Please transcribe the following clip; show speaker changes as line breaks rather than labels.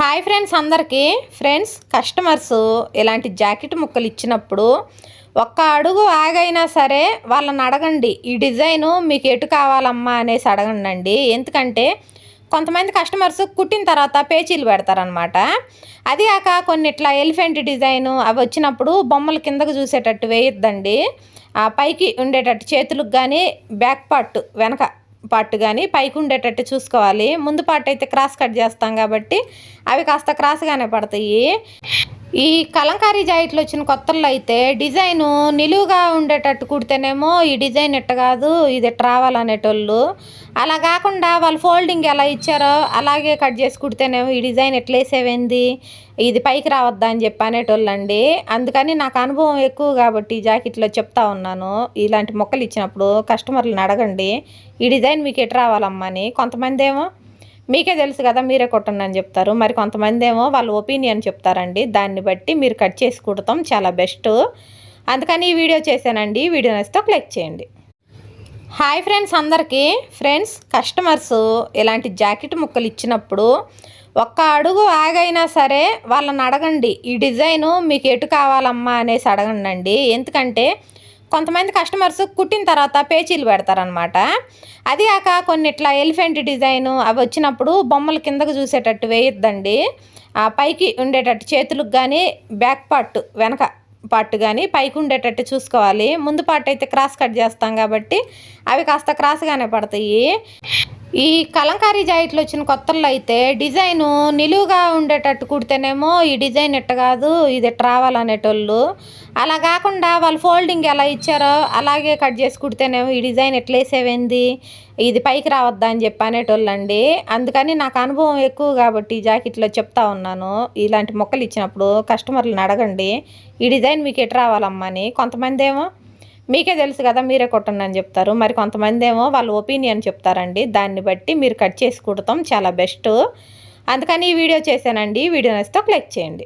Hi friends, అందరికీ customers ఇలాంటి jacket ముక్కలు ఇచ్చినప్పుడు ఒక్క అడుగు ఆగైనా సరే వాళ్ళని అడగండి, ఈ డిజైను మీకు ఎటు కావాలమ్మా అనేసి అడగండి. ఎందుకంటే కొంతమంది కస్టమర్స్ కుట్టిన తర్వాత పేచీలు పెడతారనమాట. అది కాక కొన్ని ఇట్లా ఎలిఫెంట్ డిజైను అవి వచ్చినప్పుడు బొమ్మలు కిందకు చూసేటట్టు వేయొద్దండి. పైకి ఉండేటట్టు చేతులకు కానీ బ్యాక్ పార్ట్ వెనక పార్ట్ కానీ పైకి ఉండేటట్టు చూసుకోవాలి. ముందు పార్ట్ అయితే క్రాస్ కట్ చేస్తాం కాబట్టి అవి కాస్త క్రాస్గానే పడతాయి. ఈ కలంకారీ జాకెట్లు వచ్చిన కొత్తల్లో అయితే డిజైను నిలువుగా ఉండేటట్టు కుడితేనేమో ఈ డిజైన్ ఎట్ట కాదు, ఇది ఎట్ట రావాలనేటోళ్ళు. అలా కాకుండా వాళ్ళు ఫోల్డింగ్ ఎలా ఇచ్చారో అలాగే కట్ చేసి కుడితేనేమో ఈ డిజైన్ ఎట్లా వేసేవేంది, ఇది పైకి రావద్దా అని చెప్పి అనేటోళ్ళు అండి. అందుకని నాకు అనుభవం ఎక్కువ కాబట్టి ఈ జాకెట్లో చెప్తా ఉన్నాను. ఇలాంటి మొక్కలు ఇచ్చినప్పుడు కస్టమర్లను అడగండి, ఈ డిజైన్ మీకు ఎటు రావాలమ్మా అని. కొంతమంది ఏమో మీకే తెలుసు కదా, మీరే కుట్టండి అని చెప్తారు. మరి కొంతమంది ఏమో వాళ్ళ ఒపీనియన్ చెప్తారండి. దాన్ని బట్టి మీరు కట్ చేసి కుడతాం చాలా బెస్ట్. అందుకని ఈ వీడియో చేశానండి. వీడియో నచ్చితే క్లిక్ చేయండి. హాయ్ ఫ్రెండ్స్, అందరికీ కస్టమర్స్ ఇలాంటి జాకెట్ ముక్కలు ఇచ్చినప్పుడు ఒక్క అడుగు ఆగైనా సరే వాళ్ళని అడగండి, ఈ డిజైను మీకు ఎటు కావాలమ్మా అనేసి అడగండి. ఎందుకంటే కొంతమంది కస్టమర్స్ కుట్టిన తర్వాత పేచీలు పెడతారనమాట. అది కాక కొన్ని ఇట్లా ఎలిఫెంట్ డిజైను అవి వచ్చినప్పుడు బొమ్మలు కిందకు చూసేటట్టు వేయొద్దండి. పైకి ఉండేటట్టు చేతులకు కానీ బ్యాక్ పార్ట్ వెనక పార్ట్ కానీ పైకి ఉండేటట్టు చూసుకోవాలి. ముందు పార్ట్ అయితే క్రాస్ కట్ చేస్తాం కాబట్టి అవి కాస్త క్రాస్గానే పడతాయి. ఈ కలంకారీ జాకెట్లు వచ్చిన కొత్తల్లో అయితే డిజైను నిలువుగా ఉండేటట్టు కుడితేనేమో ఈ డిజైన్ ఎట్ట కాదు, ఇది ఎట్ట రావాలనేటోళ్ళు. అలా కాకుండా వాళ్ళు ఫోల్డింగ్ ఎలా ఇచ్చారో అలాగే కట్ చేసి కుడితేనేమో ఈ డిజైన్ ఎట్లా వేసేవేంది, ఇది పైకి రావద్దా అని చెప్పి అనేటోళ్ళు అండి. అందుకని నాకు అనుభవం ఎక్కువ కాబట్టి ఈ జాకెట్లో చెప్తా ఉన్నాను. ఇలాంటి మొక్కలు ఇచ్చినప్పుడు కస్టమర్లను అడగండి, ఈ డిజైన్ మీకు ఎటు రావాలమ్మా అని. కొంతమంది ఏమో మీకే తెలుసు కదా, మీరే కుట్టండి అని చెప్తారు. మరి కొంతమంది ఏమో వాళ్ళ ఒపీనియన్ చెప్తారండి. దాన్ని బట్టి మీరు కట్ చేసి కుడతాం చాలా బెస్ట్. అందుకని ఈ వీడియో చేశానండి. వీడియో నచ్చితే క్లిక్ చేయండి.